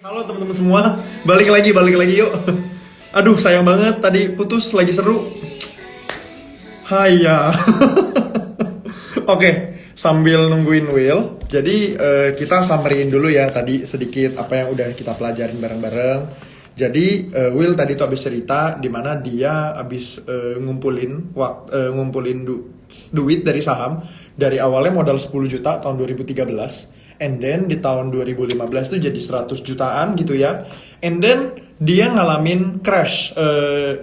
Halo teman-teman semua, balik lagi yuk. Aduh sayang banget tadi putus lagi seru. Hai ya. Oke, sambil nungguin Will, jadi kita summary-in dulu ya tadi sedikit apa yang udah kita pelajarin bareng-bareng. Jadi Will tadi tuh habis cerita di mana dia habis ngumpulin duit dari saham dari awalnya modal 10 juta tahun 2013, and then di tahun 2015 tuh jadi 100 jutaan gitu ya. And then dia ngalamin crash.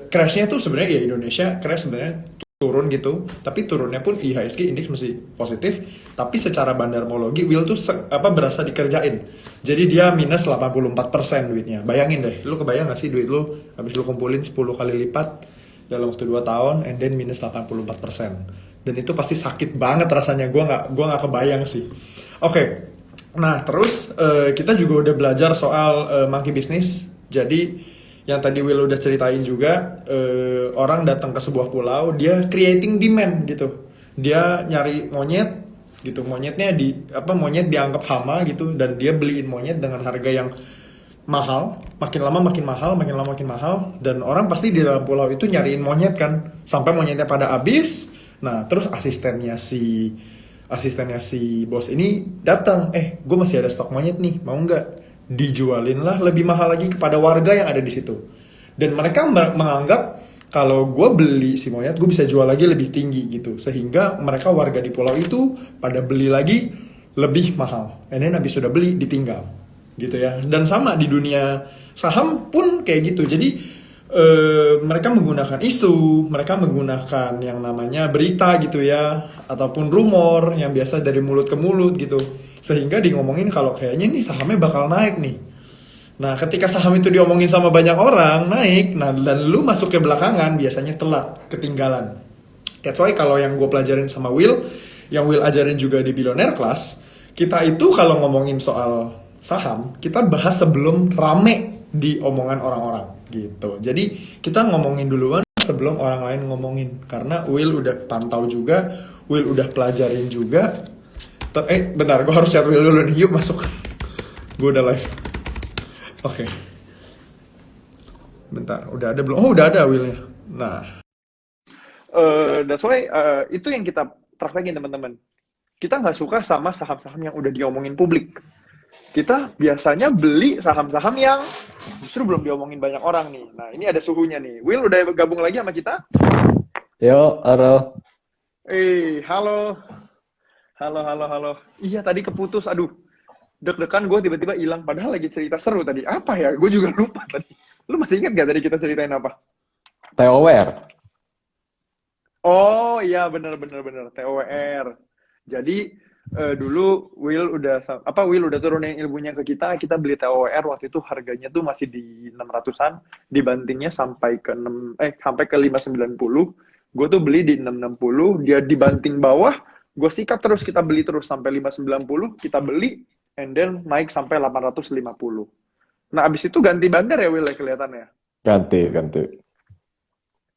Crashnya tuh sebenarnya ya Indonesia crash sebenarnya turun gitu, tapi turunnya pun IHSG indeks masih positif, tapi secara bandarmologi Will tuh berasa dikerjain. Jadi dia minus 84% duitnya. Bayangin deh, lu kebayang gak sih duit lu habis lu kumpulin 10 kali lipat dalam waktu 2 tahun and then minus 84%. Dan itu pasti sakit banget rasanya. Gua nggak kebayang sih. Oke. Nah, terus kita juga udah belajar soal monkey business. Jadi yang tadi Will udah ceritain juga, orang datang ke sebuah pulau, dia creating demand gitu. Dia nyari monyet gitu, monyet dianggap hama gitu, dan dia beliin monyet dengan harga yang mahal, makin lama makin mahal, dan orang pasti di dalam pulau itu nyariin monyet kan, sampai monyetnya pada habis. Nah, terus asistennya si bos ini datang, gue masih ada stok monyet nih, mau nggak? Dijualin lah lebih mahal lagi kepada warga yang ada di situ. Dan mereka menganggap kalau gue beli si monyet, gue bisa jual lagi lebih tinggi gitu. Sehingga mereka warga di pulau itu pada beli lagi lebih mahal. And then habis sudah beli, ditinggal. Gitu ya. Dan sama di dunia saham pun kayak gitu. Jadi mereka menggunakan isu, mereka menggunakan yang namanya berita gitu ya, ataupun rumor yang biasa dari mulut ke mulut gitu, sehingga di ngomongin kalau kayaknya nih sahamnya bakal naik nih. Nah, ketika saham itu diomongin sama banyak orang naik, nah dan lu masuknya belakangan, biasanya telat, ketinggalan. That's why kalau yang gue pelajarin sama Will, yang Will ajarin juga di Billionaire Class, kita itu kalau ngomongin soal saham, kita bahas sebelum rame di omongan orang-orang gitu. Jadi kita ngomongin duluan sebelum orang lain ngomongin, karena Will udah pantau juga, Will udah pelajarin juga. Bentar, gue harus chat Will dulu nih. Yuk masuk. Gue udah live. Oke. Bentar, udah ada belum? Oh, udah ada Willnya. Nah, that's why itu yang kita praktekin teman-teman. Kita nggak suka sama saham-saham yang udah diomongin publik. Kita biasanya beli saham-saham yang justru belum diomongin banyak orang nih. Nah, ini ada suhunya nih. Will udah gabung lagi sama kita? Yo, halo. Halo. Halo. Iya, tadi keputus. Aduh, deg-degan gue tiba-tiba hilang. Padahal lagi cerita seru tadi. Apa ya? Gue juga lupa tadi. Lu masih ingat gak tadi kita ceritain apa? TOWR. Oh iya, bener. TOWR. Jadi dulu Will udah turunin ilmunya ke kita beli TOWR waktu itu harganya tuh masih di 600-an, dibantingnya sampai ke 590. Gue tuh beli di 660, dia dibanting bawah, gue sikat terus, kita beli terus sampai 590, kita beli and then naik sampai 850. Nah, abis itu ganti bandar ya Will ya kelihatannya. Ganti.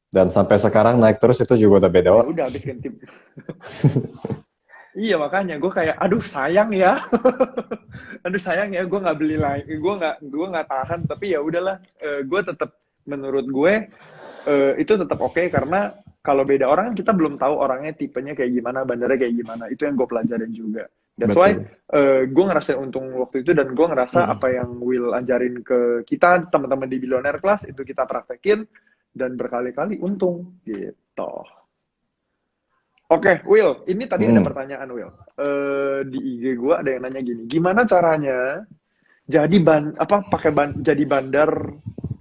Dan sampai sekarang naik terus, itu juga udah beda. Ya udah abis ganti. Iya, makanya gue kayak aduh sayang ya. Gue nggak beli lagi, gue nggak tahan, tapi ya udahlah. Gue tetap, menurut gue itu tetap oke, karena kalau beda orang kan kita belum tahu orangnya tipenya kayak gimana, bandarnya kayak gimana. Itu yang gue pelajarin juga. That's why gue ngerasa untung waktu itu, dan gue ngerasa apa yang Will ajarin ke kita teman-teman di Billionaire Class itu kita praktekin dan berkali-kali untung gitu. Oke, Will, ini tadi ada pertanyaan, Will. Di IG gue ada yang nanya gini, gimana caranya jadi jadi bandar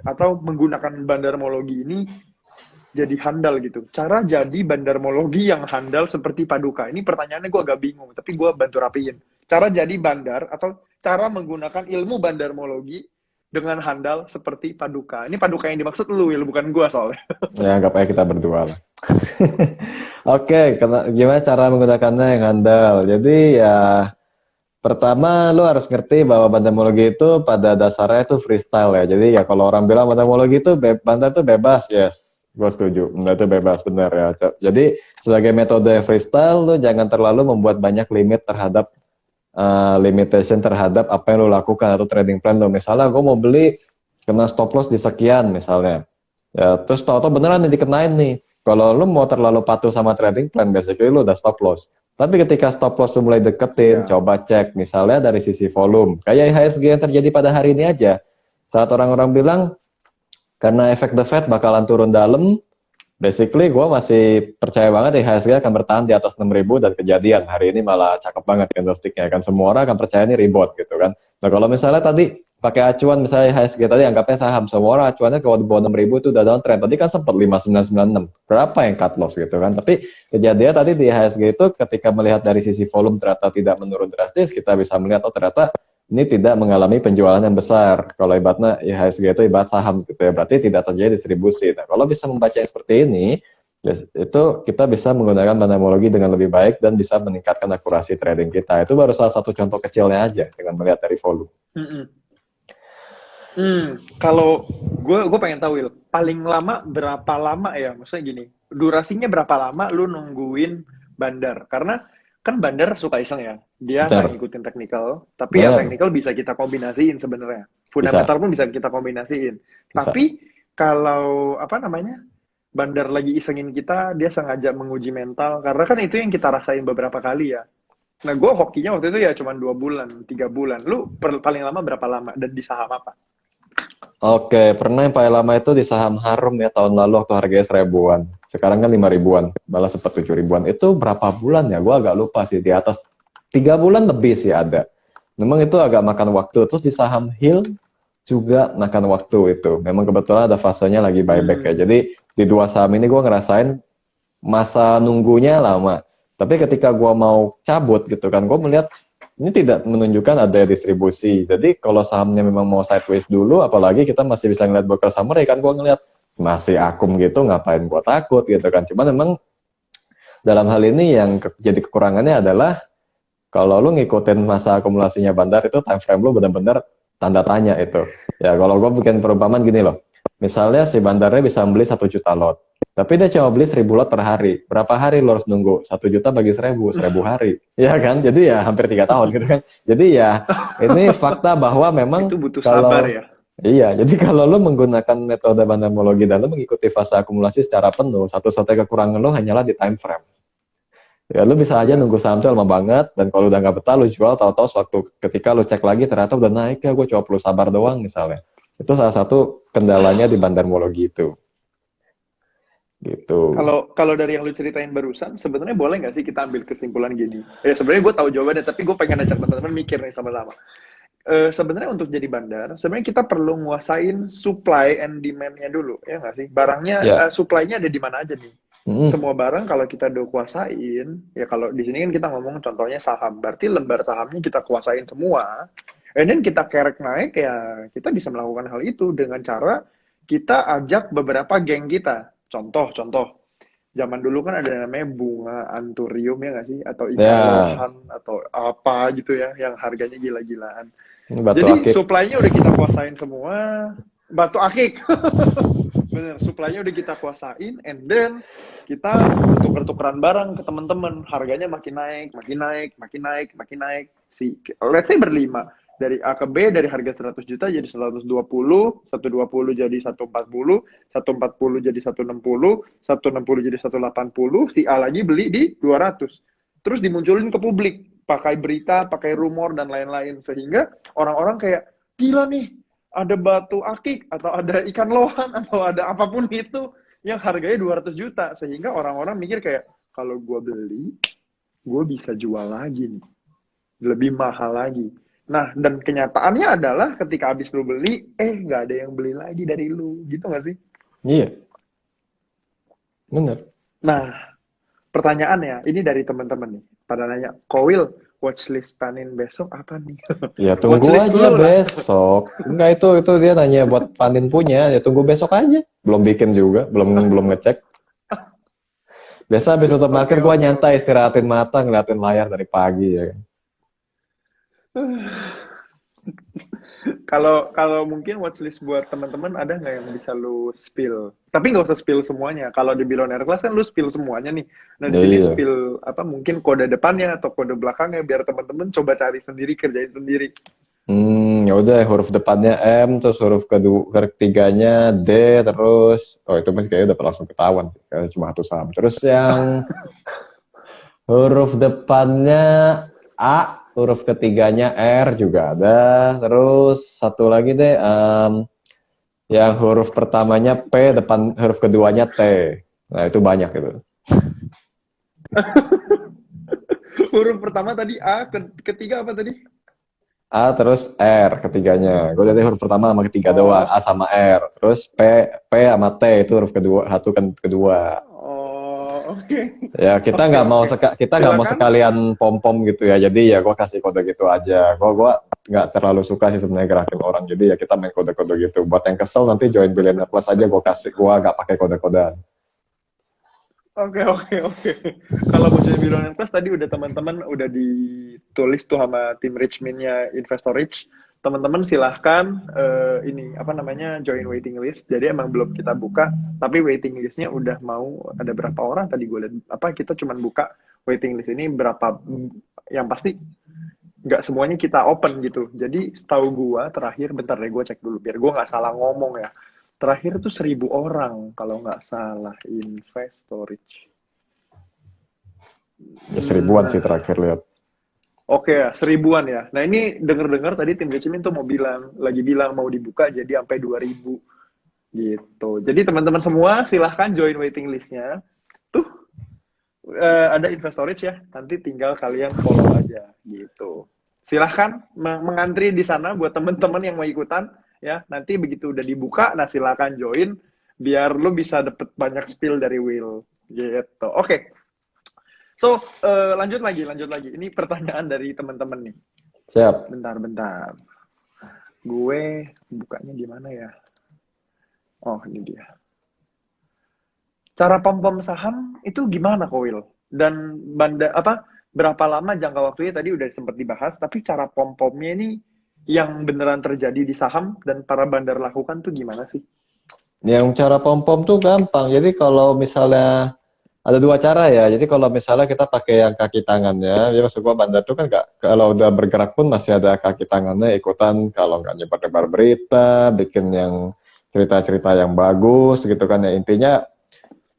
atau menggunakan bandarmologi ini jadi handal gitu. Cara jadi bandarmologi yang handal seperti Paduka. Ini pertanyaannya gue agak bingung, tapi gue bantu rapiin. Cara jadi bandar atau cara menggunakan ilmu bandarmologi dengan handal seperti Paduka. Ini Paduka yang dimaksud lu, Will, bukan gue soalnya. Ya, anggap aja kita berdua lah. Oke, gimana cara menggunakannya yang handal? Jadi ya, pertama lu harus ngerti bahwa bandarmologi itu pada dasarnya itu freestyle ya. Jadi ya kalau orang bilang bandarmologi itu bandar itu bebas, yes, gue setuju. Bandar itu bebas, benar ya. Jadi sebagai metode freestyle, lu jangan terlalu membuat banyak limit terhadap limitation terhadap apa yang lo lakukan atau trading plan lo. Misalnya gue mau beli kena stop loss di sekian misalnya. Ya, terus tau-tau beneran nih dikenain nih. Kalau lo mau terlalu patuh sama trading plan, basically lo udah stop loss. Tapi ketika stop loss lo mulai deketin, Ya. coba cek misalnya dari sisi volume. Kayak IHSG yang terjadi pada hari ini aja. Saat orang-orang bilang karena efek the Fed bakalan turun dalam, basically gue masih percaya banget IHSG akan bertahan di atas 6.000 dan kejadian. Hari ini malah cakep banget candlestick-nya kan. Semua orang akan percaya ini rebound gitu kan. Nah kalau misalnya tadi pakai acuan misalnya IHSG tadi anggapnya saham, semua orang acuannya kalau di bawah 6.000 itu udah downtrend. Tadi kan sempat 5.996. Berapa yang cut loss gitu kan. Tapi kejadian tadi di IHSG itu ketika melihat dari sisi volume ternyata tidak menurun drastis, kita bisa melihat oh ternyata ini tidak mengalami penjualan yang besar. Kalau ibaratnya IHSG itu ibarat saham gitu ya, berarti tidak terjadi distribusi. Nah, kalau bisa membaca seperti ini, itu kita bisa menggunakan bandemologi dengan lebih baik dan bisa meningkatkan akurasi trading kita. Itu baru salah satu contoh kecilnya aja dengan melihat dari volume. Kalau gue pengen tahu Will, paling lama berapa lama ya? Maksudnya gini, durasinya berapa lama lu nungguin bandar? Karena kan bandar suka iseng ya, dia nggak Benar. ngikutin technical, tapi yang Benar. technical bisa kita kombinasiin sebenarnya. Bisa. Fundamental pun bisa kita kombinasiin. Bisa. Tapi kalau apa namanya, bandar lagi isengin kita, dia sengaja menguji mental, karena kan itu yang kita rasain beberapa kali ya. Nah, gue hokinya waktu itu ya cuma 2 bulan, 3 bulan. Lu paling lama berapa lama dan di saham apa? Oke, pernah yang paling lama itu di saham Harum ya tahun lalu waktu harganya 1.000-an. Sekarang kan 5.000-an, malah sempat 7.000-an. Itu berapa bulan ya? Gue agak lupa sih, di atas 3 bulan lebih sih ada. Memang itu agak makan waktu. Terus di saham Hill juga makan waktu itu. Memang kebetulan ada fasenya lagi buyback ya. Jadi di dua saham ini gue ngerasain masa nunggunya lama. Tapi ketika gue mau cabut gitu kan, gue melihat ini tidak menunjukkan ada distribusi. Jadi kalau sahamnya memang mau sideways dulu, apalagi kita masih bisa ngeliat broker summary kan, gue ngeliat masih akum gitu, ngapain gue takut gitu kan. Cuman memang dalam hal ini yang jadi kekurangannya adalah kalau lu ngikutin masa akumulasinya bandar itu time frame lu benar-benar tanda tanya itu. Ya kalau gue bikin perumpamaan gini loh, misalnya si bandarnya bisa beli 1 juta lot. Tapi dia cuma beli 1.000 lot per hari. Berapa hari lo harus nunggu? 1 juta bagi 1.000 hari. Ya kan? Jadi ya hampir 3 tahun gitu kan. Jadi ya ini fakta bahwa memang Itu butuh kalau sabar ya. iya, jadi kalau lo menggunakan metode bandemologi dan lo mengikuti fase akumulasi secara penuh, satu-satunya kekurangan lo hanyalah di time frame. Ya lo bisa aja nunggu saham itu lama banget, dan kalau udah nggak betah lo jual, tahu-tahu waktu ketika lo cek lagi ternyata udah naik ya, gue cuma perlu sabar doang misalnya. Itu salah satu kendalanya di bandemologi itu. Gitu. Kalau dari yang lu ceritain barusan, sebenarnya boleh nggak sih kita ambil kesimpulan gini? Ya sebenarnya gue tahu jawabannya, tapi gue pengen ajak teman-teman mikir nih sama-sama. Sebenarnya untuk jadi bandar, sebenarnya kita perlu nguasain supply and demand-nya dulu, ya nggak sih? Barangnya, Ya. supply-nya ada di mana aja nih? Semua barang kalau kita udah kuasain, ya kalau di sini kan kita ngomong contohnya saham, berarti lembar sahamnya kita kuasain semua, and then kita kerek naik, ya kita bisa melakukan hal itu dengan cara kita ajak beberapa geng kita. Contoh, zaman dulu kan ada namanya bunga anturium ya nggak sih? Atau ikan Ya. lohan, atau apa gitu ya, yang harganya gila-gilaan. Ini batu Jadi akik. supply-nya udah kita kuasain semua, batu akik. Bener, supply-nya udah kita kuasain, and then kita tuker-tukeran barang ke teman-teman, harganya makin naik, makin naik, makin naik, makin naik. Let's say berlima, dari A ke B, dari harga 100 juta jadi 120, 120 jadi 140, 140 jadi 160, 160 jadi 180, si A lagi beli di 200. Terus dimunculin ke publik, pakai berita, pakai rumor, dan lain-lain. Sehingga orang-orang kayak, gila nih, ada batu akik, atau ada ikan lohan, atau ada apapun itu yang harganya 200 juta. Sehingga orang-orang mikir kayak, kalau gue beli, gue bisa jual lagi nih. Lebih mahal lagi. Nah, dan kenyataannya adalah ketika habis lu beli, nggak ada yang beli lagi dari lu. Gitu nggak sih? Iya. Bener. Nah, pertanyaannya, ini dari teman-teman nih. Pada nanya, Kowil, watchlist panin besok apa nih? Ya tunggu Watchlist aja dulu lah. besok. Enggak, itu dia nanya buat panin punya, ya tunggu besok aja. Belum bikin juga, belum ngecek. Biasa habis tutup market gua nyantai istirahatin mata, ngeliatin layar dari pagi ya kan. Kalau kalau mungkin watchlist buat teman-teman ada nggak yang bisa lu spill? Tapi nggak usah spill semuanya. Kalau di Billionaire Class kan lu spill semuanya nih. Nah di sini Iya. spill apa mungkin kode depannya atau kode belakangnya biar teman-teman coba cari sendiri, kerjain sendiri. Ya udah huruf depannya M, terus huruf ketiganya D, terus itu masih kayaknya udah langsung ketahuan sih, karena cuma satu saham. Terus yang huruf depannya A, huruf ketiganya R juga ada. Terus satu lagi deh, yang huruf pertamanya P, depan huruf keduanya T. Nah itu banyak itu. Huruf pertama tadi A, ketiga apa tadi? A terus R ketiganya. Gue tadi huruf pertama sama ketiga doang, Oh, A sama R. Terus P sama T itu huruf kedua, satu kan kedua. oh, oke. Ya kita Oke, nggak mau oke. kita nggak mau Silakan. sekalian pom pom gitu ya. Jadi ya gue kasih kode gitu aja. Gue nggak terlalu suka sih sebenarnya gerakin orang. Jadi ya kita main kode-kode gitu. Buat yang kesel nanti join Billionaire Plus aja gue kasih. Gue nggak pakai kode-kodean. Oke, oke, oke. Kalau mau jadi Billionaire Class tadi udah teman-teman udah ditulis tuh sama tim Richmond-nya Investor Rich. Teman-teman silahkan ini apa namanya join waiting list. Jadi emang belum kita buka, tapi waiting listnya udah mau ada berapa orang tadi gue lihat. Apa kita cuman buka waiting list ini berapa? Yang pasti nggak semuanya kita open gitu. Jadi setahu gue terakhir, bentar deh gue cek dulu biar gue nggak salah ngomong ya. Terakhir tuh 1.000 orang kalau nggak salah Investorage. Ya seribuan sih Nah, terakhir lihat. oke ya, 1.000-an ya. Nah ini denger-dengar tadi tim Jecimin tuh lagi bilang mau dibuka jadi sampai 2.000 gitu. Jadi teman-teman semua silahkan join waiting listnya. Tuh ada Investorage ya. Nanti tinggal kalian follow aja gitu. Silahkan mengantri di sana buat teman-teman yang mau ikutan ya. Nanti begitu udah dibuka, nah silahkan join biar lu bisa dapet banyak spill dari Will gitu. Oke. So, lanjut lagi. Ini pertanyaan dari teman-teman nih. Siap. Bentar. Gue bukanya gimana ya? Oh, ini dia. Cara pom-pom saham itu gimana, kok, Will? Dan berapa lama jangka waktunya tadi udah sempat dibahas, tapi cara pom-pomnya ini yang beneran terjadi di saham dan para bandar lakukan tuh gimana sih? Yang cara pom pom tuh gampang. Jadi kalau misalnya ada dua cara ya. Jadi kalau misalnya kita pakai yang kaki tangannya, ya maksud gua bandar tuh kan nggak, kalau udah bergerak pun masih ada kaki tangannya ikutan, kalau nggak nyebar-nyebar berita, bikin yang cerita-cerita yang bagus gitu kan ya. Intinya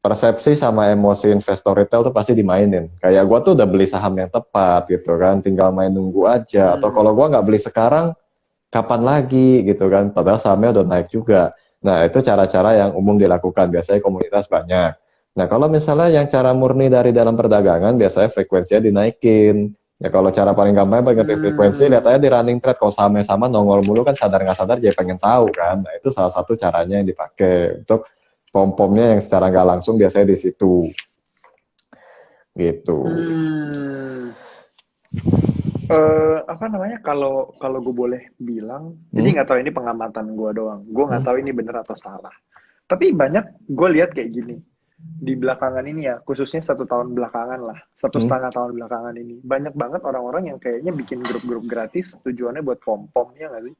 persepsi sama emosi investor retail tuh pasti dimainin. Kayak gua tuh udah beli saham yang tepat gitu kan, tinggal main nunggu aja. Atau Hmm. kalau gua nggak beli sekarang, kapan lagi gitu kan, padahal sahamnya udah naik juga. Nah itu cara-cara yang umum dilakukan, biasanya komunitas banyak. Nah kalau misalnya yang cara murni dari dalam perdagangan, biasanya frekuensinya dinaikin. Ya kalau cara paling gampang bagi frekuensi, lihat Hmm. aja di running trade, kalau sahamnya sama nongol mulu kan sadar nggak sadar jadi pengen tahu kan. Nah itu salah satu caranya yang dipakai untuk pom-pomnya yang secara nggak langsung biasanya di situ gitu. Hmm. Apa namanya kalau kalau gue boleh bilang, Hmm? ini nggak tahu ini pengamatan gue doang. Gue nggak Hmm? tahu ini bener atau salah. Tapi banyak gue lihat kayak gini di belakangan ini ya, khususnya 1 tahun belakangan lah, satu Hmm? setengah tahun belakangan ini, banyak banget orang-orang yang kayaknya bikin grup-grup gratis tujuannya buat pom-pom ya nggak sih?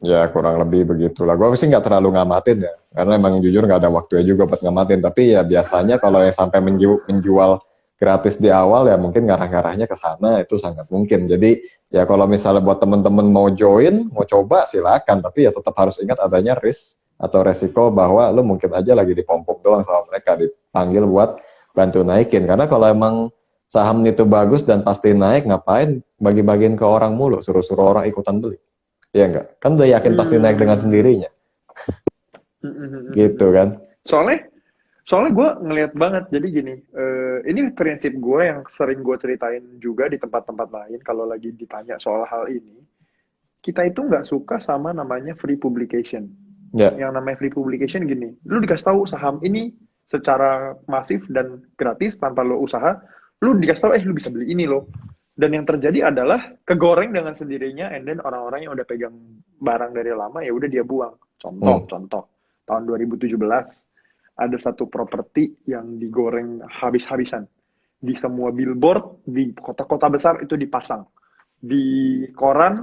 Ya kurang lebih begitulah. Gue sih nggak terlalu ngamatin ya, karena emang jujur nggak ada waktunya juga buat ngamatin. Tapi ya biasanya kalau yang sampai menjual gratis di awal ya mungkin ngarah-ngarahnya ke sana itu sangat mungkin. Jadi ya kalau misalnya buat temen-temen mau join, mau coba silakan. Tapi ya tetap harus ingat adanya risk atau resiko bahwa lo mungkin aja lagi dipom-pom doang sama mereka, dipanggil buat bantu naikin. Karena kalau emang saham itu bagus dan pasti naik, ngapain bagi-bagiin ke orang mulu, suruh-suruh orang ikutan beli. Iya enggak? Kan udah yakin pasti naik dengan Hmm. sendirinya. Gitu kan. Soalnya soalnya gue ngelihat banget jadi gini, ini prinsip gue yang sering gue ceritain juga di tempat-tempat lain kalau lagi ditanya soal hal ini. Kita itu nggak suka sama namanya free publication. Ya. Yang namanya free publication gini, lu dikasih tahu saham ini secara masif dan gratis tanpa lo usaha, lu dikasih tahu lu bisa beli ini loh. Dan yang terjadi adalah kegoreng dengan sendirinya, and then orang-orang yang udah pegang barang dari lama ya udah dia buang. Hmm. Contoh tahun 2017 ada satu properti yang digoreng habis-habisan di semua billboard di kota-kota besar itu dipasang di koran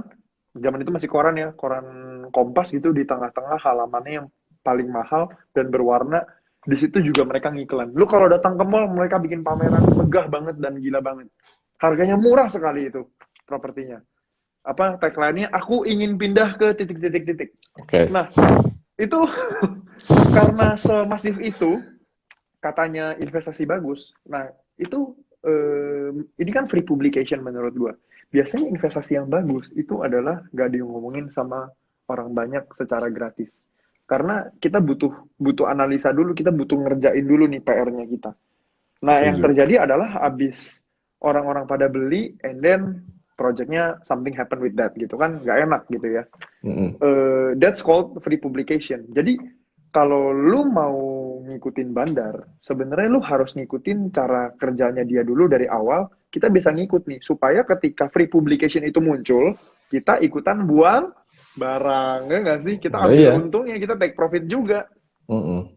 Zaman itu masih koran ya, koran Kompas gitu di tengah-tengah halamannya yang paling mahal dan berwarna. Di situ juga mereka ngiklan. Lu kalau datang ke mall, mereka bikin pameran megah banget dan gila banget. Harganya murah sekali itu propertinya. Apa tagline-nya? Aku ingin pindah ke titik-titik-titik. Oke. Nah, itu karena semasif itu katanya investasi bagus. Nah, itu ini kan free publication menurut gua. Biasanya investasi yang bagus itu adalah gak diomongin sama orang banyak secara gratis. Karena kita butuh butuh analisa dulu, kita butuh ngerjain dulu nih PR-nya kita. Nah, yang Setuju. terjadi adalah abis orang-orang pada beli, and then projectnya something happen with that gitu kan, nggak enak gitu ya. Mm-mm. That's called free publication. Jadi kalau lu mau ngikutin bandar, sebenarnya lu harus ngikutin cara kerjanya dia dulu dari awal. Kita bisa ngikut nih, supaya ketika free publication itu muncul, kita ikutan buang barang, ya nggak sih? Kita Oh ambil iya. untungnya, kita take profit juga. Mm-mm.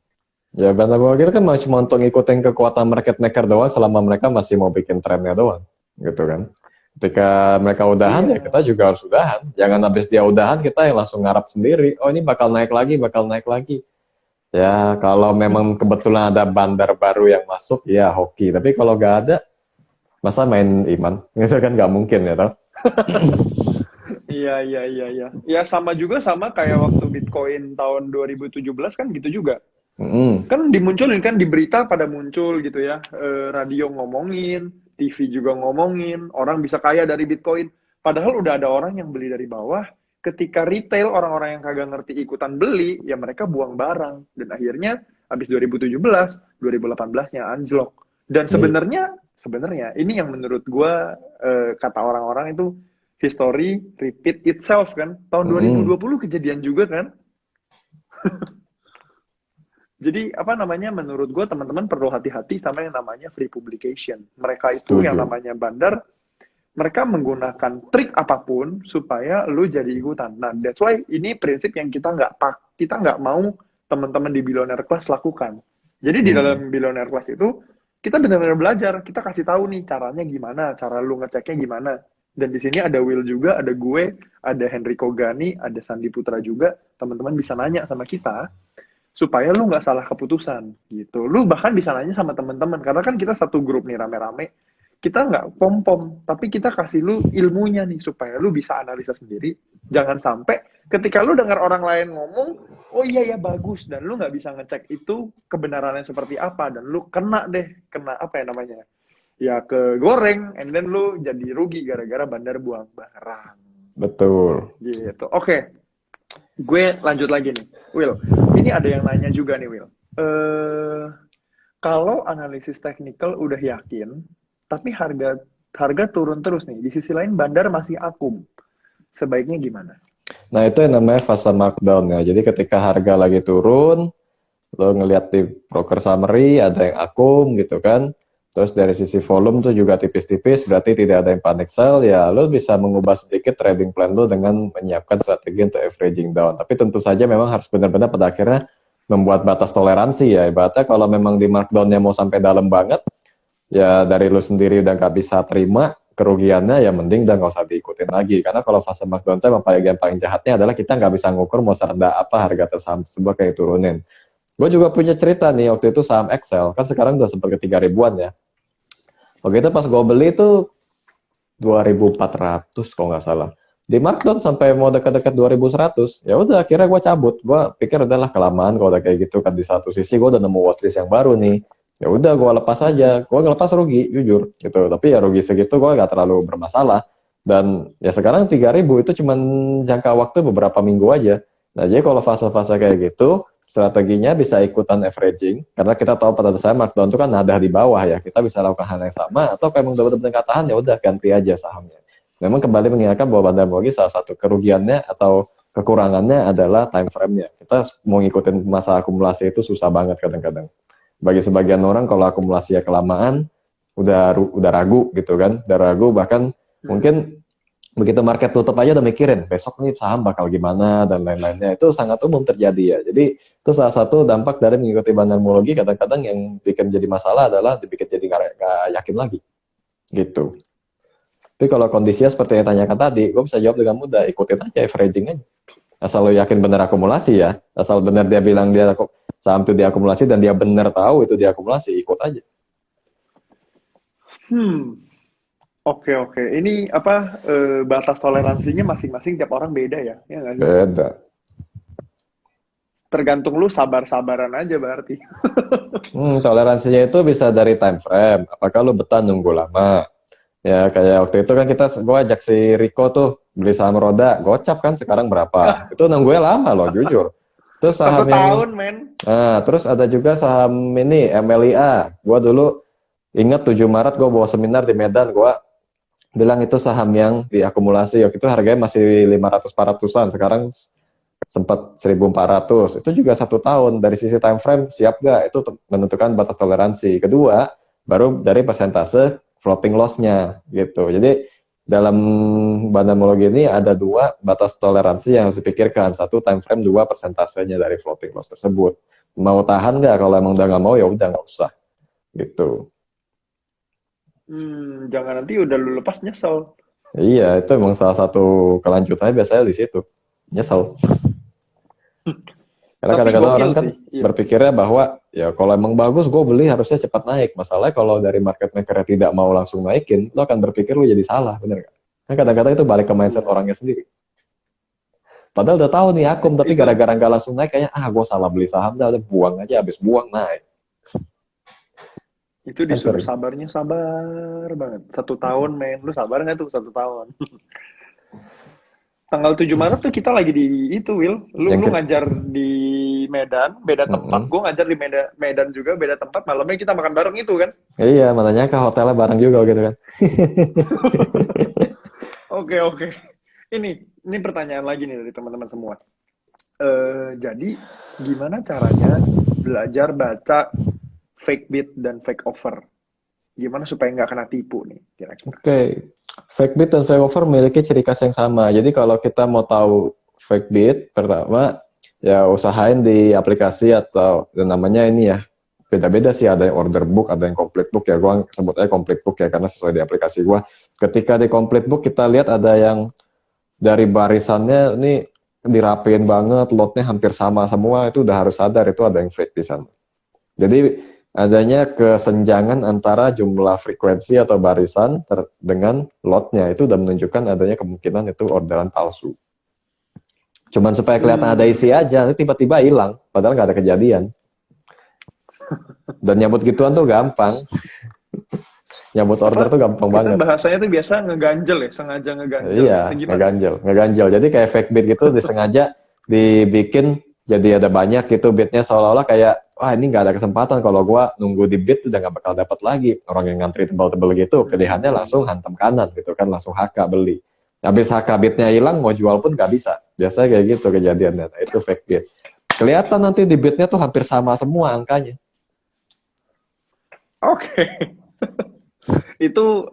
Ya Bandar Blogger kan masih cuma untuk ngikutin kekuatan market maker doang selama mereka masih mau bikin trennya doang, gitu kan. Ketika mereka udahan ya Iya, kita juga harus udahan. Jangan habis dia udahan kita yang langsung ngarap sendiri. Oh ini bakal naik lagi, bakal naik lagi. Ya kalau memang kebetulan ada bandar baru yang masuk ya hoki. Tapi kalau nggak ada, masa main iman? Gitu kan nggak mungkin ya toh. iya. Ya sama juga sama kayak waktu Bitcoin tahun 2017 kan gitu juga. Mm-mm. Kan dimunculin kan di berita pada muncul gitu ya. Radio ngomongin, TV juga ngomongin, orang bisa kaya dari Bitcoin. Padahal udah ada orang yang beli dari bawah. Ketika retail orang-orang yang kagak ngerti ikutan beli, ya mereka buang barang. Dan akhirnya habis 2017, 2018-nya anjlok. Dan Iya, sebenarnya ini yang menurut gua kata orang-orang itu history repeat itself kan. Tahun mm-mm. 2020 kejadian juga kan. Jadi apa namanya menurut gue teman-teman perlu hati-hati sama yang namanya free publication. Mereka itu yang Setuju. namanya bandar, mereka menggunakan trik apapun supaya lu jadi ikutan. Nah, that's why ini prinsip yang kita nggak mau teman-teman di Billionaire Class lakukan. Jadi di Mm. dalam Billionaire Class itu kita benar-benar belajar, kita kasih tahu nih caranya gimana, cara lu ngeceknya gimana. Dan di sini ada Will juga, ada gue, ada Henry Kogani, ada Sandi Putra juga. Teman-teman bisa nanya sama kita supaya lu nggak salah keputusan gitu. Lu bahkan bisa nanya sama teman-teman karena kan kita satu grup nih rame-rame. Kita nggak pom-pom, tapi kita kasih lu ilmunya nih supaya lu bisa analisa sendiri. Jangan sampai ketika lu dengar orang lain ngomong, oh iya ya bagus, dan lu nggak bisa ngecek itu kebenarannya seperti apa, dan lu kena apa ya namanya? Ya ke goreng, and then lu jadi rugi gara-gara bandar buang barang Betul. gitu. Oke, gue lanjut lagi nih, Will. Ini ada yang nanya juga nih, Will. Kalau analisis teknikal udah yakin, tapi harga harga turun terus nih. Di sisi lain bandar masih akum. Sebaiknya gimana? Nah itu yang namanya fase markdown ya. Jadi ketika harga lagi turun, lo ngelihat di broker summary ada yang akum gitu kan. Terus dari sisi volume tuh juga tipis-tipis, berarti tidak ada yang panic sell, ya lo bisa mengubah sedikit trading plan lo dengan menyiapkan strategi untuk averaging down. Tapi tentu saja memang harus benar-benar pada akhirnya membuat batas toleransi ya. Ibaratnya kalau memang di markdownnya mau sampai dalam banget, ya dari lo sendiri udah nggak bisa terima kerugiannya, ya mending udah nggak usah diikutin lagi. Karena kalau fase markdown itu paling jahatnya adalah kita nggak bisa ngukur mau serendah apa harga saham tersebut kayak turunin. Gue juga punya cerita nih, waktu itu saham Excel, kan sekarang udah sempat ke 3 ribuan ya. Waktu itu pas gue beli tuh 2.400 kalau nggak salah. Di markdown sampai mau dekat-dekat 2.100, ya udah akhirnya gue cabut. Gue pikir udahlah kelamaan kalau udah kayak gitu kan. Di satu sisi gue udah nemu watchlist yang baru nih. Ya udah gue lepas aja. Gue ngelepas rugi jujur gitu. Tapi ya rugi segitu gue nggak terlalu bermasalah. Dan ya sekarang 3.000 itu cuman jangka waktu beberapa minggu aja. Nah jadi kalau fase-fase kayak gitu, strateginya bisa ikutan averaging, karena kita tahu pada dasarnya markdown itu kan nada di bawah ya, kita bisa lakukan hal yang sama, atau kalau emang benar-benar nggak tahan ya udah ganti aja sahamnya. Memang kembali mengingatkan bahwa Bandar Mogi salah satu kerugiannya atau kekurangannya adalah time frame-nya. Kita mau ngikutin masa akumulasi itu susah banget kadang-kadang. Bagi sebagian orang kalau akumulasinya kelamaan, udah ragu gitu kan, udah ragu bahkan Hmm. mungkin begitu market tutup aja udah mikirin besok nih saham bakal gimana dan lain-lainnya. Itu sangat umum terjadi ya. Jadi itu salah satu dampak dari mengikuti bandarmologi, kadang-kadang yang bikin jadi masalah adalah dibikin jadi nggak yakin lagi gitu. Tapi kalau kondisinya seperti yang tanyakan tadi, gue bisa jawab dengan mudah, ikutin aja averaging aja. Asal lo yakin bener akumulasi ya, asal bener dia bilang dia saham itu diakumulasi dan dia bener tahu itu diakumulasi, ikut aja. Hmm, oke oke. Ini apa batas toleransinya masing-masing tiap orang beda ya? Ya nggak sih? Beda. Tergantung lu sabar-sabaran aja berarti. Toleransinya itu bisa dari time frame. Apakah lo betah nunggu lama? Ya kayak waktu itu kan gue ajak si Rico tuh beli saham roda, gocap kan sekarang berapa? Itu nunggunya lama loh, jujur. Terus Satu saham yang, tahun men. nah terus ada juga saham ini MLIA. Gue dulu ingat 7 Maret gue bawa seminar di Medan, gue bilang itu saham yang diakumulasi. Waktu itu harganya masih 500-400an, sekarang sempat 1.400. Itu juga 1 tahun. Dari sisi time frame siap gak? Itu menentukan batas toleransi. Kedua, baru dari persentase floating loss-nya gitu. Jadi dalam bandamologi ini ada 2 batas toleransi yang harus dipikirkan. 1 time frame, 2 persentasenya dari floating loss tersebut. Mau tahan nggak? Kalau emang udah nggak mau ya udah nggak usah gitu. Jangan nanti udah lu lepas nyesel. Iya, itu emang salah satu kelanjutannya biasanya di situ. Nyesel. Karena Tapi kadang-kadang gokil orang kan sih. Iya. berpikirnya bahwa ya kalau emang bagus gue beli harusnya cepat naik. Masalahnya kalau dari market maker tidak mau langsung naikin, lo akan berpikir lo jadi salah, bener nggak? Kan kadang-kadang itu balik ke mindset Iya. orangnya sendiri. Padahal udah tahu nih akum, tapi Itu gara-gara nggak langsung naik kayaknya gue salah beli saham, udah buang aja, habis buang naik. itu Kan disuruh sering. sabarnya sabar banget. 1 tahun men. Lu sabar nggak tuh 1 tahun? Tanggal 7 Maret tuh kita lagi di itu, Will. Lu Yang kita, ngajar di Medan, beda tempat. Mm-mm. Gue ngajar di Medan juga, beda tempat. Malamnya kita makan bareng itu kan. Iya, makanya ke hotelnya bareng juga gitu kan. Oke, oke. Ini pertanyaan lagi nih dari teman-teman semua. Jadi gimana caranya belajar baca fake bid dan fake offer? Gimana supaya nggak kena tipu nih kira-kira? Oke, fake bid dan fake offer memiliki ciri khas yang sama. Jadi kalau kita mau tahu fake bid, pertama ya usahain di aplikasi atau namanya ini ya beda-beda sih. Ada yang order book, ada yang complete book ya. Gua sebut aja complete book ya karena sesuai di aplikasi gua. Ketika di complete book kita lihat ada yang dari barisannya ini dirapiin banget, lotnya hampir sama semua, itu udah harus sadar itu ada yang fake di sana. Jadi adanya kesenjangan antara jumlah frekuensi atau barisan dengan lotnya itu udah menunjukkan adanya kemungkinan itu orderan palsu. Cuman supaya kelihatan ada isi Hmm, aja, nanti tiba-tiba hilang, padahal nggak ada kejadian. Dan nyambut gituan tuh gampang, nyambut order apa tuh gampang kita banget. bahasanya tuh biasa ngeganjel ya, sengaja ngeganjel ya. Iya, Itu gimana? ngeganjel. Jadi kayak fake bid gitu disengaja dibikin jadi ada banyak gitu bidnya seolah-olah kayak wah ini nggak ada kesempatan kalau gua nunggu di bid udah nggak bakal dapat lagi. Orang yang ngantri tebal-tebal gitu pilihannya Hmm, langsung hantam kanan gitu kan langsung HK beli. Habis HK bidnya hilang mau jual pun nggak bisa. Biasanya kayak gitu kejadiannya. Nah, itu fake bid. Kelihatan nanti di bidnya tuh hampir sama semua angkanya. oke. Itu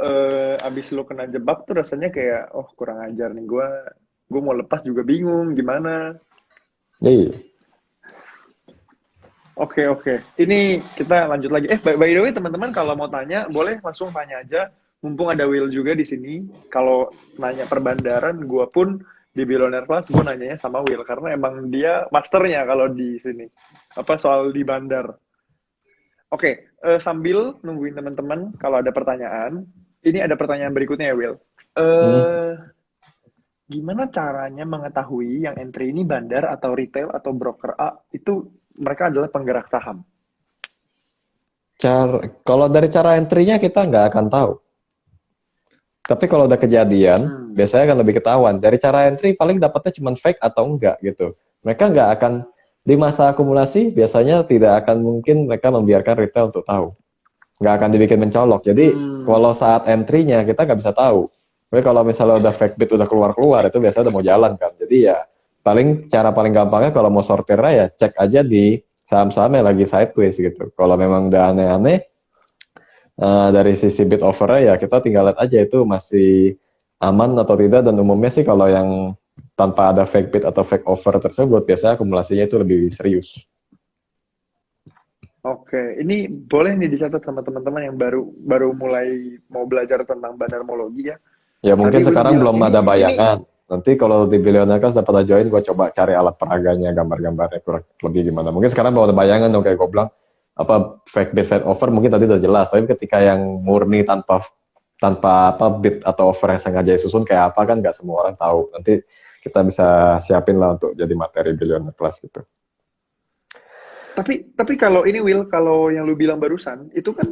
abis lu kena jebak tuh rasanya kayak oh kurang ajar nih gue mau lepas juga bingung gimana. Iya. Oke, oke. Ini kita lanjut lagi. By the way, teman-teman kalau mau tanya, boleh langsung tanya aja. Mumpung ada Will juga di sini. Kalau nanya perbandaran, gue pun di Billionaire Plus, gue nanyanya sama Will. Karena emang dia masternya kalau di sini. Apa soal di bandar. Oke, sambil nungguin teman-teman, kalau ada pertanyaan. Ini ada pertanyaan berikutnya ya, Will. Hmm. Eh, Gimana caranya mengetahui yang entry ini bandar atau retail atau broker A itu mereka adalah penggerak saham? Kalau dari cara entry-nya kita nggak akan tahu. Tapi kalau udah kejadian, Hmm. biasanya akan lebih ketahuan. Dari cara entry paling dapatnya cuma fake atau enggak gitu. Mereka nggak akan di masa akumulasi biasanya tidak akan mungkin mereka membiarkan retail untuk tahu. Nggak akan dibikin mencolok. Jadi Hmm. kalau saat entry-nya kita nggak bisa tahu. Tapi kalau misalnya udah fake bid udah keluar-keluar itu biasanya udah mau jalan kan. Jadi ya paling cara paling gampangnya kalau mau sortirnya ya cek aja di saham-saham yang lagi sideways gitu. Kalau memang udah aneh-aneh dari sisi bid offer ya kita tinggal lihat aja itu masih aman atau tidak dan umumnya sih kalau yang tanpa ada fake bid atau fake offer tersebut biasanya akumulasinya itu lebih serius. Oke, ini boleh nih dicatat sama teman-teman yang baru baru mulai mau belajar tentang bandarmologi ya. Ya mungkin Tadi Will sekarang bilang belum ini ada bayangan. Nanti kalau di Billionaires dapat join, gue coba cari alat peraganya, gambar-gambarnya kurang lebih gimana. Mungkin sekarang belum ada bayangan dong, kayak gue bilang apa fake bid fake over mungkin tadi udah jelas. Tapi ketika yang murni tanpa tanpa apa bid atau over yang sengaja disusun kayak apa kan nggak semua orang tahu. Nanti kita bisa siapin lah untuk jadi materi Billionaire Plus gitu. tapi kalau ini Will, kalau yang lu bilang barusan itu kan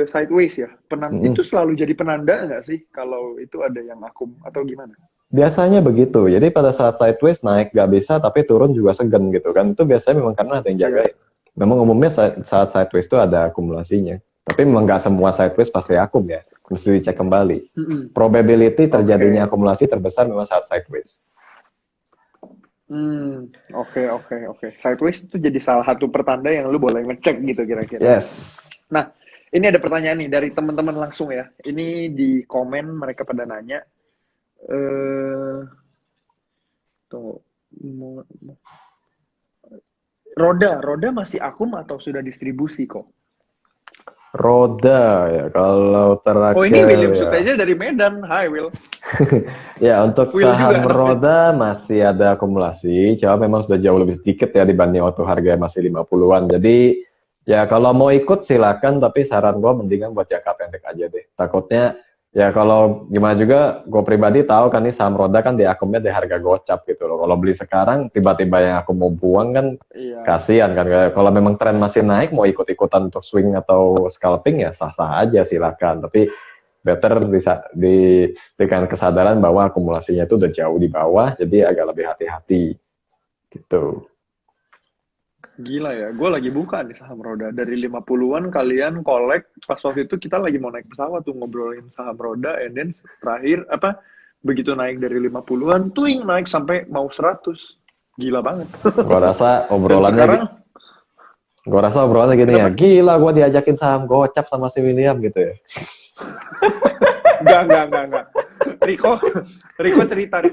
sideways ya. Itu Mm-mm. selalu jadi penanda nggak sih kalau itu ada yang akum atau gimana? Biasanya begitu. Jadi pada saat sideways naik nggak bisa, tapi turun juga segan gitu kan. Itu biasanya memang karena ada yang Iya. jagain. Memang umumnya saat sideways itu ada akumulasinya. Tapi memang nggak semua sideways pasti akum ya. Mesti dicek kembali. Mm-mm. Probability terjadinya Oke. akumulasi terbesar memang saat sideways. Oke. Sideways itu jadi salah satu pertanda yang lu boleh ngecek gitu kira-kira. Yes. Nah, ini ada pertanyaan nih dari teman-teman langsung ya. Ini di komen mereka pada nanya. eh Tunggu. Roda masih akum atau sudah distribusi kok? Roda ya. Kalau Oh ini terakhir William ya. Suteja dari Medan. Hai Will. Ya, untuk Will saham juga namanya. roda masih ada akumulasi, cuma memang sudah jauh lebih sedikit ya dibanding waktu harganya masih 50-an. Jadi, ya kalau mau ikut silakan, tapi saran gue mendingan buat jangka pendek aja deh. Takutnya, ya kalau gimana juga, gue pribadi tahu kan nih saham roda kan di akumnya di harga gocap gitu loh. Kalau beli sekarang, tiba-tiba yang aku mau buang kan Iya. kasihan kan. Kalau memang tren masih naik, mau ikut-ikutan untuk swing atau scalping ya sah-sah aja silakan. Tapi better bisa diberikan kesadaran bahwa akumulasinya itu udah jauh di bawah, jadi agak lebih hati-hati gitu. Gila ya. Gue lagi buka nih saham roda. Dari 50-an kalian kolek. Pas waktu itu kita lagi mau naik pesawat tuh ngobrolin saham roda. And then terakhir apa? Begitu naik dari 50-an, tuing naik sampai mau 100. Gila banget. Gua rasa Dan obrolannya sekarang gua rasa obrolannya gini ya. kenapa? Gila gua diajakin saham gocap sama si William gitu ya. Enggak. Riko cerita.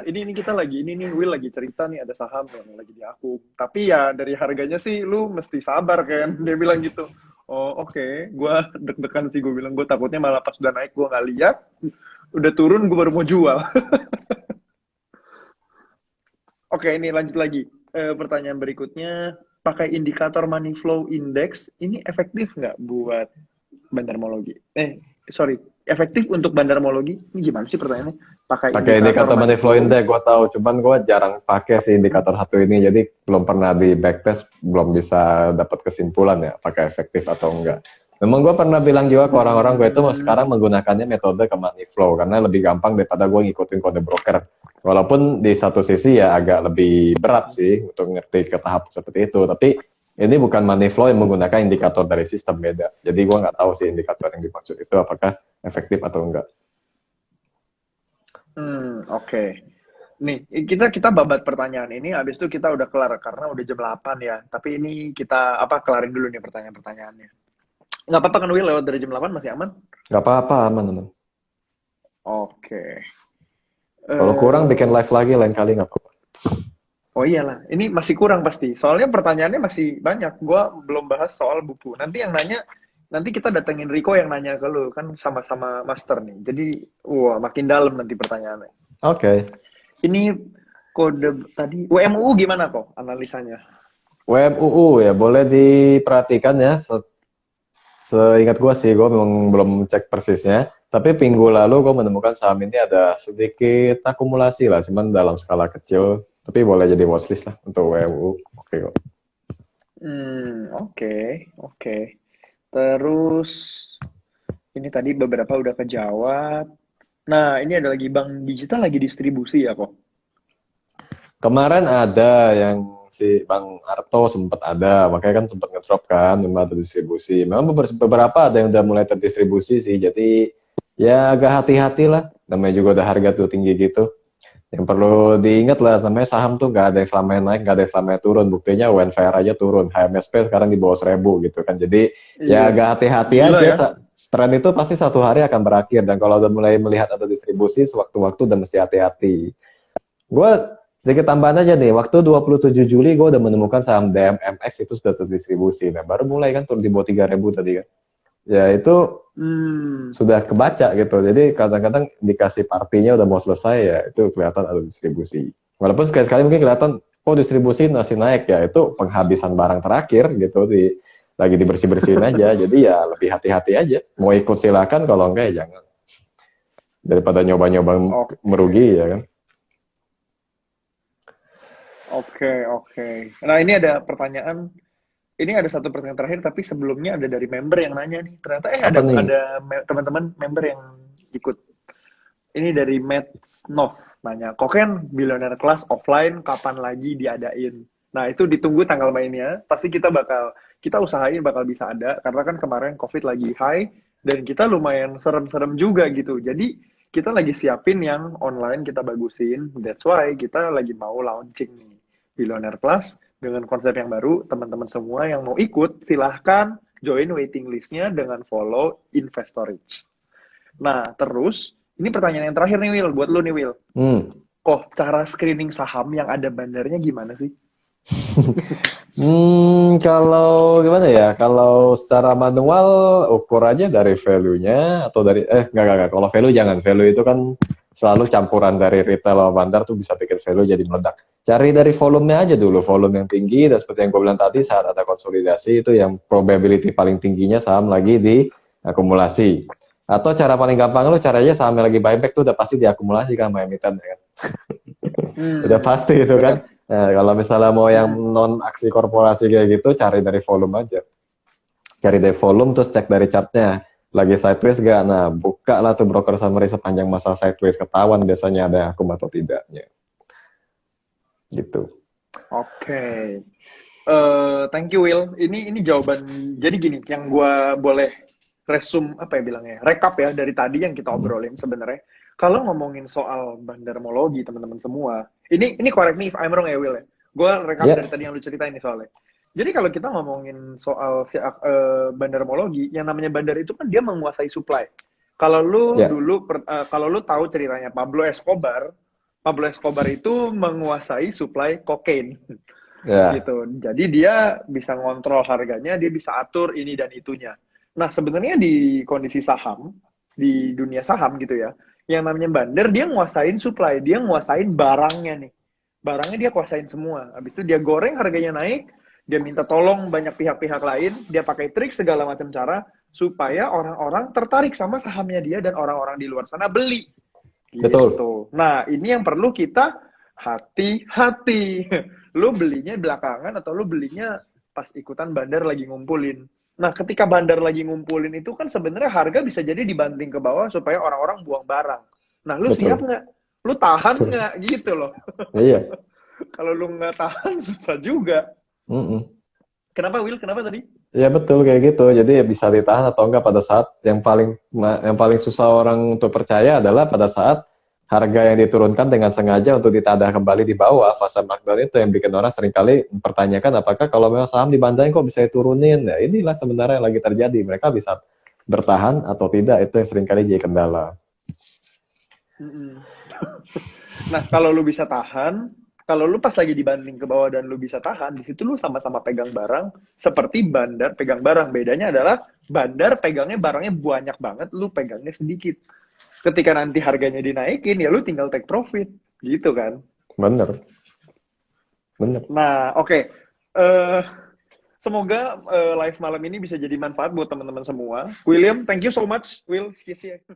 Ini kita lagi, ini nih Will lagi cerita nih ada saham yang lagi di aku. Tapi ya dari harganya sih lu mesti sabar kan. Dia bilang gitu. Oh oke. Gua deg-degan sih gue bilang. Gue takutnya malah pas udah naik gue nggak lihat. Udah turun gue baru mau jual. Oke ini lanjut lagi. Pertanyaan berikutnya. Pakai indikator money flow index. Ini efektif nggak buat bandarmologi? Sorry. Efektif untuk bandarmologi? Ini gimana sih pertanyaannya? Pakai indikator money flow index gua tahu, cuman gua jarang pakai si indikator satu ini, jadi belum pernah di backtest, belum bisa dapat kesimpulan ya pakai efektif atau enggak. Memang gue pernah bilang juga ke orang-orang gue itu mau sekarang menggunakannya metode ke money flow karena lebih gampang daripada gue ngikutin kode broker. Walaupun di satu sisi ya agak lebih berat sih untuk ngerti ke tahap seperti itu, tapi ini bukan money flow yang menggunakan indikator dari sistem beda. Jadi gue nggak tahu sih indikator yang dimaksud itu apakah efektif atau enggak. Oke. Nih, kita babat pertanyaan ini, habis itu kita udah kelar karena udah jam 8 ya. Tapi ini kita kelarin dulu nih pertanyaan-pertanyaannya. Nggak apa-apa kan Will, lewat dari jam 8 masih aman? Nggak apa-apa, aman. Oke. Kalau kurang bikin live lagi lain kali nggak apa-apa. Oh iyalah, ini masih kurang pasti. Soalnya pertanyaannya masih banyak. Gua belum bahas soal buku. Nanti kita datengin Riko yang nanya ke lu, kan sama-sama master nih. Jadi, wah makin dalam nanti pertanyaannya. Oke. Ini kode tadi, WMUU gimana kok analisanya? WMUU ya boleh diperhatikan ya. Seingat gue sih, gue memang belum cek persisnya. Tapi minggu lalu gue menemukan saham ini ada sedikit akumulasi lah, cuman dalam skala kecil. Tapi boleh jadi watchlist lah untuk WMUU. Oke kok. Oke. Terus, ini tadi beberapa udah kejawab. Nah, ini ada lagi bank digital lagi distribusi ya kok? Kemarin ada yang si Bang Arto sempat ada, makanya kan sempat ngedrop kan, memang ada distribusi. Memang beberapa ada yang udah mulai terdistribusi sih, jadi ya agak hati-hati lah. Namanya juga udah harga tuh tinggi gitu. Yang perlu diingat lah, namanya saham tuh nggak ada yang selamanya naik, nggak ada yang selamanya turun. Buktinya UNFR aja turun, HMSP sekarang di bawah 1.000 gitu kan. Jadi ya Iya. agak hati-hati Gila aja. ya. Tren itu pasti satu hari akan berakhir, dan kalau udah mulai melihat ada distribusi, sewaktu-waktu udah mesti hati-hati. Gue sedikit tambahan aja nih, waktu 27 Juli gue udah menemukan saham DMMX itu sudah terdistribusi. Nah baru mulai kan turun di bawah 3.000 tadi kan. ya itu Hmm. sudah kebaca gitu. Jadi kadang-kadang dikasih partinya udah mau selesai ya itu kelihatan ada distribusi. Walaupun sekali-sekali mungkin kelihatan oh distribusi masih naik ya itu penghabisan barang terakhir gitu lagi dibersih-bersihin aja. Jadi ya lebih hati-hati aja. Mau ikut silakan kalau enggak ya jangan. Daripada nyoba-nyoba Oke, merugi ya kan. oke, oke. Nah, ini ada pertanyaan. Ini ada satu pertanyaan terakhir, tapi sebelumnya ada dari member yang nanya nih. Ternyata Apa nih? ada teman-teman member yang ikut. Ini dari Matt Snov nanya, Koken Billionaire Class offline kapan lagi diadain? Nah, itu ditunggu tanggal mainnya. Pasti kita usahain bakal bisa ada karena kan kemarin COVID lagi high dan kita lumayan serem-serem juga gitu. Jadi kita lagi siapin yang online kita bagusin. That's why kita lagi mau launching nih Billionaire Class dengan konsep yang baru. Teman-teman semua yang mau ikut silahkan join waiting listnya dengan follow Investorage. Nah, terus ini pertanyaan yang terakhir nih Will, buat lu nih Will. Hmm. Cara screening saham yang ada bandarnya gimana sih? Kalau gimana ya? Kalau secara manual ukur aja dari value-nya atau dari enggak. Kalau value jangan. Value itu kan selalu campuran dari retail sama bandar tuh bisa bikin value jadi meledak. Cari dari volumenya aja dulu, volume yang tinggi dan seperti yang gue bilang tadi saat ada konsolidasi itu yang probability paling tingginya saham lagi diakumulasi. Atau cara paling gampang lu caranya saham yang lagi buyback tuh udah pasti diakumulasi kan sama emiten ya kan. Udah pasti itu kan. Benar. Nah, kalau misalnya mau yang Hmm, non aksi korporasi kayak gitu, cari dari volume aja. Cari dari volume, terus cek dari chartnya. Lagi sideways gak? Nah, buka lah tuh broker summary sepanjang masa sideways. Ketahuan biasanya ada akum atau tidaknya. Gitu. oke. Thank you Will. Ini jawaban. Jadi gini, yang gua boleh resume apa ya bilangnya? Rekap ya dari tadi yang kita obrolin sebenarnya. Kalau ngomongin soal bandarmologi teman-teman semua, ini correct me if I'm wrong ya Will ya. Gua rekap dari Ya, tadi yang lu ceritain nih soalnya. Jadi kalau kita ngomongin soal bandarmologi, yang namanya bandar itu kan dia menguasai supply. Kalau lu ya, dulu, kalau lu tahu ceritanya Pablo Escobar itu menguasai supply kokain ya. gitu. Jadi dia bisa ngontrol harganya, dia bisa atur ini dan itunya. Nah, sebenarnya di kondisi saham, di dunia saham gitu ya, yang namanya bandar dia nguasain supply, dia nguasain barangnya nih. Barangnya dia kuasain semua. Habis itu dia goreng harganya naik, dia minta tolong banyak pihak-pihak lain, dia pakai trik segala macam cara supaya orang-orang tertarik sama sahamnya dia dan orang-orang di luar sana beli. Betul. Gitu. Nah, ini yang perlu kita hati-hati. Lu belinya belakangan atau lu belinya pas ikutan bandar lagi ngumpulin. Nah, ketika bandar lagi ngumpulin itu kan sebenarnya harga bisa jadi dibanting ke bawah supaya orang-orang buang barang. Nah, lu siap Betul. nggak? Lu tahan Betul. nggak gitu loh. Iya. Kalau lu nggak tahan susah juga. Mm-mm. Kenapa Will? Kenapa tadi? Ya betul kayak gitu. Jadi ya bisa ditahan atau enggak pada saat yang paling susah orang untuk percaya adalah pada saat harga yang diturunkan dengan sengaja untuk ditadah kembali di bawah fase markdown itu yang bikin orang seringkali mempertanyakan apakah kalau memang saham dibandain kok bisa diturunin. Ya inilah sebenarnya yang lagi terjadi. Mereka bisa bertahan atau tidak itu yang seringkali jadi kendala. Mm-mm. Nah, kalau lu bisa tahan, kalau lu pas lagi dibanding ke bawah dan lu bisa tahan, di situ lu sama-sama pegang barang seperti bandar pegang barang. Bedanya adalah bandar pegangnya barangnya banyak banget, lu pegangnya sedikit. Ketika nanti harganya dinaikin, ya lu tinggal take profit, gitu kan. Bener, bener. Nah, oke. Eh, semoga live malam ini bisa jadi manfaat buat teman-teman semua. William, thank you so much. Will, see you.